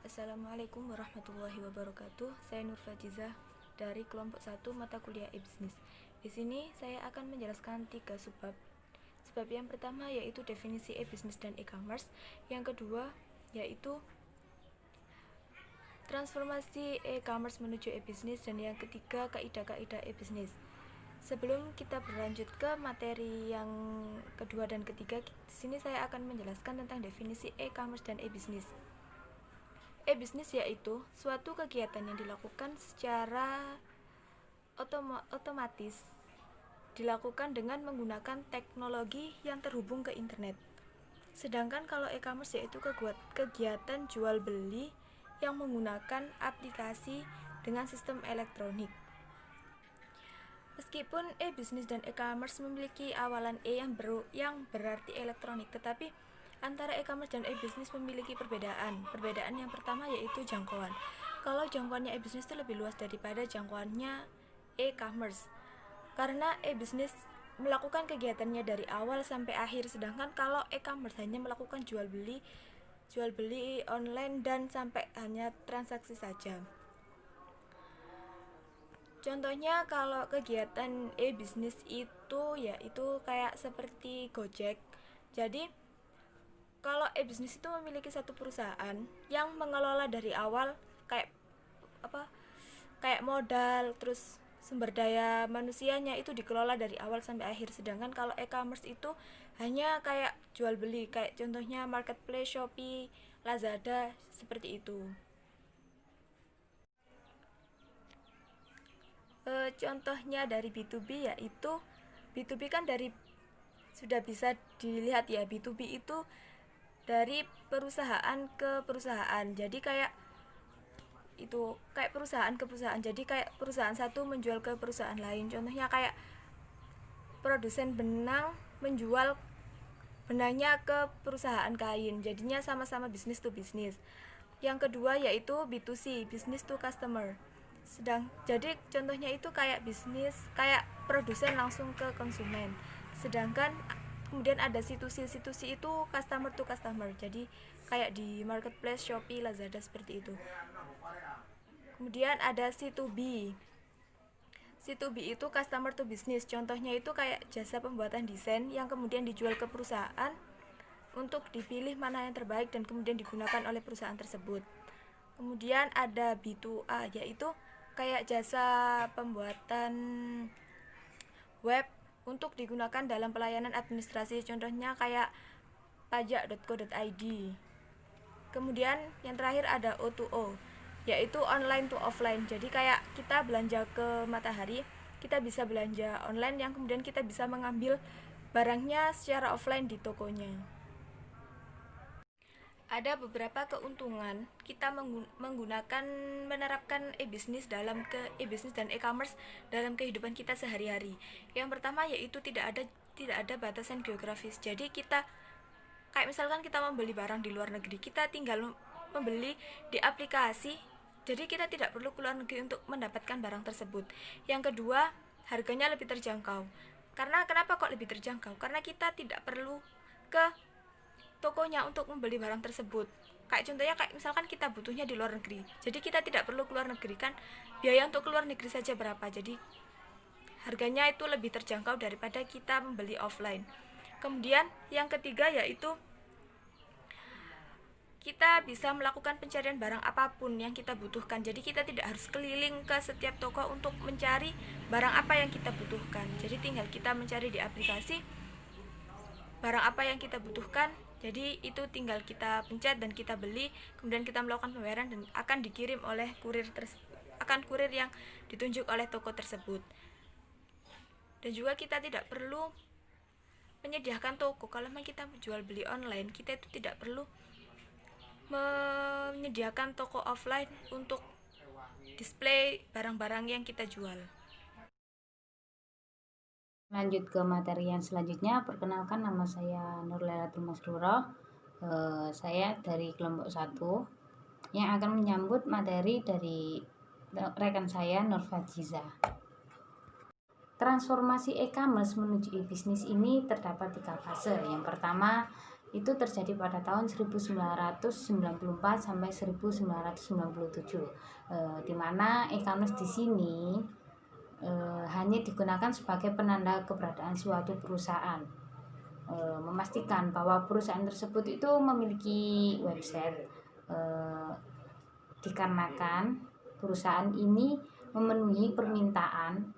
Assalamualaikum warahmatullahi wabarakatuh. Saya Nur Fajizah dari kelompok 1 mata kuliah e-bisnis. Di sini saya akan menjelaskan 3 subbab. Sebab yang pertama yaitu definisi e-bisnis dan e-commerce, yang kedua yaitu transformasi e-commerce menuju e-bisnis, dan yang ketiga kaidah-kaidah e-bisnis. Sebelum kita berlanjut ke materi yang kedua dan ketiga, di sini saya akan menjelaskan tentang definisi e-commerce dan e-bisnis. E-bisnis yaitu suatu kegiatan yang dilakukan secara otomatis, dilakukan dengan menggunakan teknologi yang terhubung ke internet. Sedangkan kalau e-commerce yaitu kegiatan jual beli yang menggunakan aplikasi dengan sistem elektronik. Meskipun e-bisnis dan e-commerce memiliki awalan E yang berarti elektronik, tetapi antara e-commerce dan e-bisnis memiliki perbedaan. Perbedaan yang pertama yaitu jangkauan. Kalau jangkauannya e-bisnis itu lebih luas daripada jangkauannya e-commerce, karena e-bisnis melakukan kegiatannya dari awal sampai akhir, sedangkan kalau e-commerce hanya melakukan jual beli online dan sampai hanya transaksi saja. Contohnya kalau kegiatan e-bisnis itu yaitu kayak seperti Gojek. Jadi kalau e-bisnis itu memiliki satu perusahaan yang mengelola dari awal, kayak modal, terus sumber daya manusianya itu dikelola dari awal sampai akhir. Sedangkan kalau e-commerce itu hanya kayak jual beli, kayak contohnya marketplace Shopee, Lazada, seperti itu. Contohnya dari B2B yaitu B2B kan dari sudah bisa dilihat ya, B2B itu dari perusahaan ke perusahaan. Jadi kayak perusahaan ke perusahaan. Jadi kayak perusahaan satu menjual ke perusahaan lain. Contohnya kayak produsen benang menjual benangnya ke perusahaan kain. Jadinya sama-sama bisnis to bisnis. Yang kedua yaitu B2C, business to customer. Jadi contohnya itu kayak bisnis, kayak produsen langsung ke konsumen. Sedangkan kemudian ada situsi itu customer to customer. Jadi kayak di marketplace Shopee, Lazada, seperti itu. Kemudian ada C2B. C2B itu customer to business. Contohnya itu kayak jasa pembuatan desain yang kemudian dijual ke perusahaan untuk dipilih mana yang terbaik dan kemudian digunakan oleh perusahaan tersebut. Kemudian ada B2A, yaitu kayak jasa pembuatan web untuk digunakan dalam pelayanan administrasi. Contohnya kayak pajak.co.id. Kemudian yang terakhir ada O2O, yaitu online to offline. Jadi kayak kita belanja ke Matahari, kita bisa belanja online yang kemudian kita bisa mengambil barangnya secara offline di tokonya. Ada beberapa keuntungan kita menerapkan e-bisnis dan e-commerce dalam kehidupan kita sehari-hari. Yang pertama yaitu tidak ada batasan geografis. Jadi kita kayak misalkan kita membeli barang di luar negeri, kita tinggal membeli di aplikasi. Jadi kita tidak perlu keluar negeri untuk mendapatkan barang tersebut. Yang kedua, harganya lebih terjangkau. Karena kenapa kok lebih terjangkau? Karena kita tidak perlu ke tokonya untuk membeli barang tersebut. Kayak contohnya kayak misalkan kita butuhnya di luar negeri, jadi kita tidak perlu keluar negeri, kan biaya untuk keluar negeri saja berapa, jadi harganya itu lebih terjangkau daripada kita membeli offline. Kemudian yang ketiga yaitu kita bisa melakukan pencarian barang apapun yang kita butuhkan. Jadi kita tidak harus keliling ke setiap toko untuk mencari barang apa yang kita butuhkan. Jadi tinggal kita mencari di aplikasi barang apa yang kita butuhkan. Jadi itu tinggal kita pencet dan kita beli, kemudian kita melakukan pembayaran dan akan dikirim oleh kurir yang ditunjuk oleh toko tersebut. Dan juga kita tidak perlu menyediakan toko. Kalau memang kita jual beli online, kita itu tidak perlu menyediakan toko offline untuk display barang-barang yang kita jual. Lanjut ke materi yang selanjutnya. Perkenalkan, nama saya Nur Lailatul Masrurah. Saya dari kelompok 1 yang akan menyambut materi dari rekan saya Nur Fajizah. Transformasi e-commerce menuju e-bisnis ini terdapat 3 fase. Yang pertama itu terjadi pada tahun 1994 sampai 1997, di mana e-commerce di sini hanya digunakan sebagai penanda keberadaan suatu perusahaan, memastikan bahwa perusahaan tersebut itu memiliki website, dikarenakan perusahaan ini memenuhi permintaan.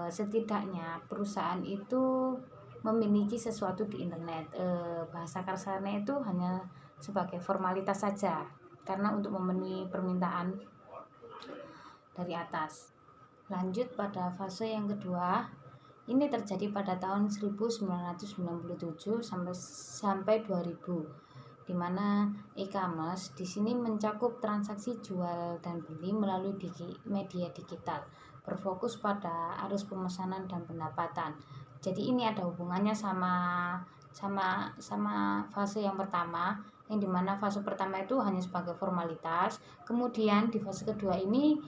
Setidaknya perusahaan itu memiliki sesuatu di internet. Bahasa kasarnya itu hanya sebagai formalitas saja, karena untuk memenuhi permintaan dari atas. Lanjut pada fase yang kedua, ini terjadi pada tahun 1997 sampai 2000, di mana e-commerce di sini mencakup transaksi jual dan beli melalui media digital, berfokus pada arus pemesanan dan pendapatan. Jadi ini ada hubungannya sama fase yang pertama, yang dimana fase pertama itu hanya sebagai formalitas. Kemudian di fase kedua ini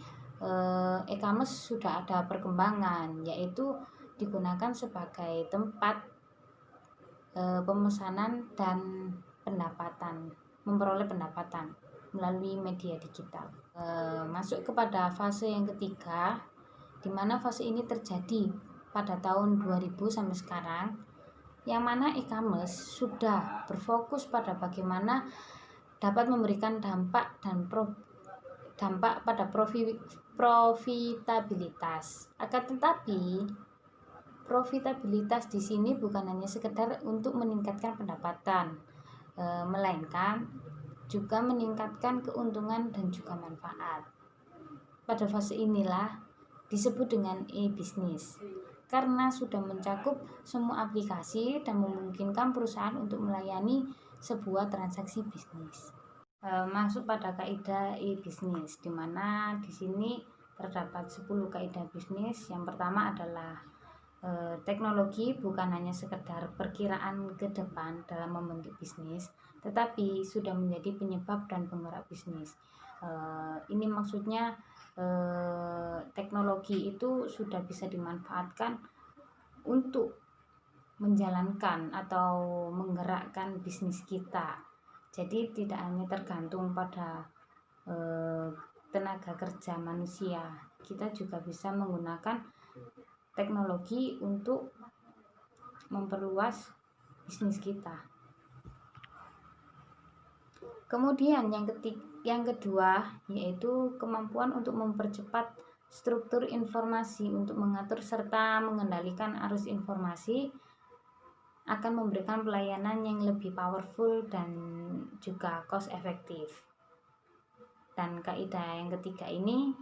e-commerce sudah ada perkembangan, yaitu digunakan sebagai tempat pemesanan dan memperoleh pendapatan melalui media digital. Masuk kepada fase yang ketiga, di mana fase ini terjadi pada tahun 2000 sampai sekarang, yang mana e-commerce sudah berfokus pada bagaimana dapat memberikan dampak pada profitabilitas. Akan tetapi profitabilitas di sini bukan hanya sekedar untuk meningkatkan pendapatan, melainkan juga meningkatkan keuntungan dan juga manfaat. Pada fase inilah disebut dengan e-bisnis, karena sudah mencakup semua aplikasi dan memungkinkan perusahaan untuk melayani sebuah transaksi bisnis. Masuk pada kaidah e-bisnis, di mana di sini terdapat 10 kaidah bisnis. Yang pertama adalah teknologi bukan hanya sekedar perkiraan ke depan dalam membentuk bisnis, tetapi sudah menjadi penyebab dan penggerak bisnis. Ini maksudnya teknologi itu sudah bisa dimanfaatkan untuk menjalankan atau menggerakkan bisnis kita. Jadi tidak hanya tergantung pada tenaga kerja manusia, kita juga bisa menggunakan teknologi untuk memperluas bisnis kita. Kemudian yang kedua yaitu kemampuan untuk mempercepat struktur informasi untuk mengatur serta mengendalikan arus informasi, akan memberikan pelayanan yang lebih powerful dan juga cost efektif. Dan kaidah yang ketiga ini,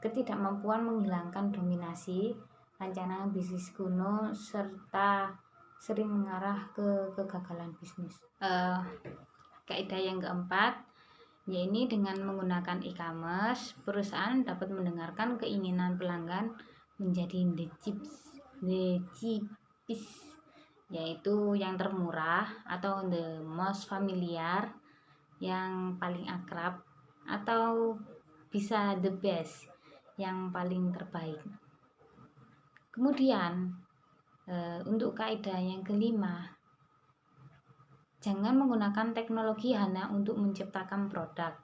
ketidakmampuan menghilangkan dominasi rancangan bisnis kuno serta sering mengarah ke kegagalan bisnis. Kaidah yang keempat, yaitu dengan menggunakan e-commerce, perusahaan dapat mendengarkan keinginan pelanggan menjadi the cheapest, yaitu yang termurah atau the most familiar, yang paling akrab, atau bisa the best, yang paling terbaik. Kemudian untuk kaidah yang kelima, jangan menggunakan teknologi hanya untuk menciptakan produk.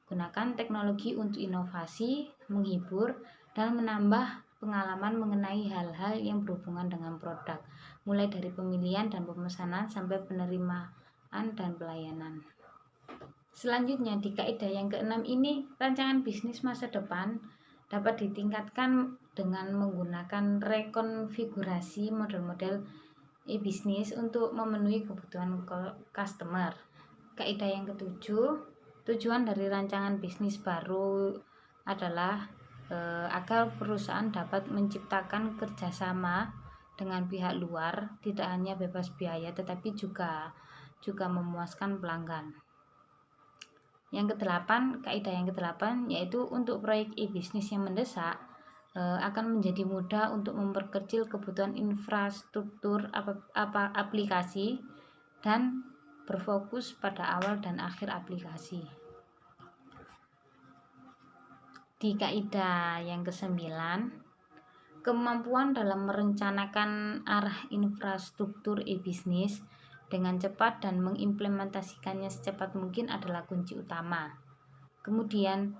Gunakan teknologi untuk inovasi, menghibur, dan menambah pengalaman mengenai hal-hal yang berhubungan dengan produk, mulai dari pemilihan dan pemesanan sampai penerimaan dan pelayanan. Selanjutnya di kaidah yang keenam ini, rancangan bisnis masa depan dapat ditingkatkan dengan menggunakan rekonfigurasi model-model e-bisnis untuk memenuhi kebutuhan customer. Kaidah yang ketujuh, tujuan dari rancangan bisnis baru adalah agar perusahaan dapat menciptakan kerjasama dengan pihak luar, tidak hanya bebas biaya tetapi juga memuaskan pelanggan. Yang kedelapan, kaidah yang kedelapan yaitu untuk proyek e-bisnis yang mendesak, akan menjadi mudah untuk memperkecil kebutuhan infrastruktur aplikasi dan berfokus pada awal dan akhir aplikasi. Di kaidah yang kesembilan, Kemampuan dalam merencanakan arah infrastruktur e-bisnis dengan cepat dan mengimplementasikannya secepat mungkin adalah kunci utama. Kemudian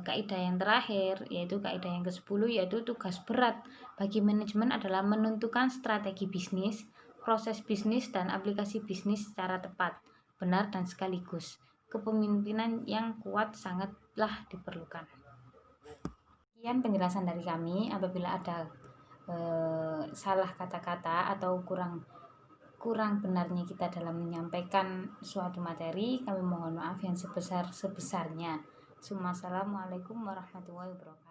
kaidah yang terakhir yaitu kaidah yang ke-10, yaitu tugas berat bagi manajemen adalah menentukan strategi bisnis, proses bisnis dan aplikasi bisnis secara tepat, benar dan sekaligus. Kepemimpinan yang kuat sangatlah diperlukan. Sekian penjelasan dari kami. Apabila ada salah kata-kata atau kurang benarnya kita dalam menyampaikan suatu materi, kami mohon maaf yang sebesar-sebesarnya. Assalamualaikum warahmatullahi wabarakatuh.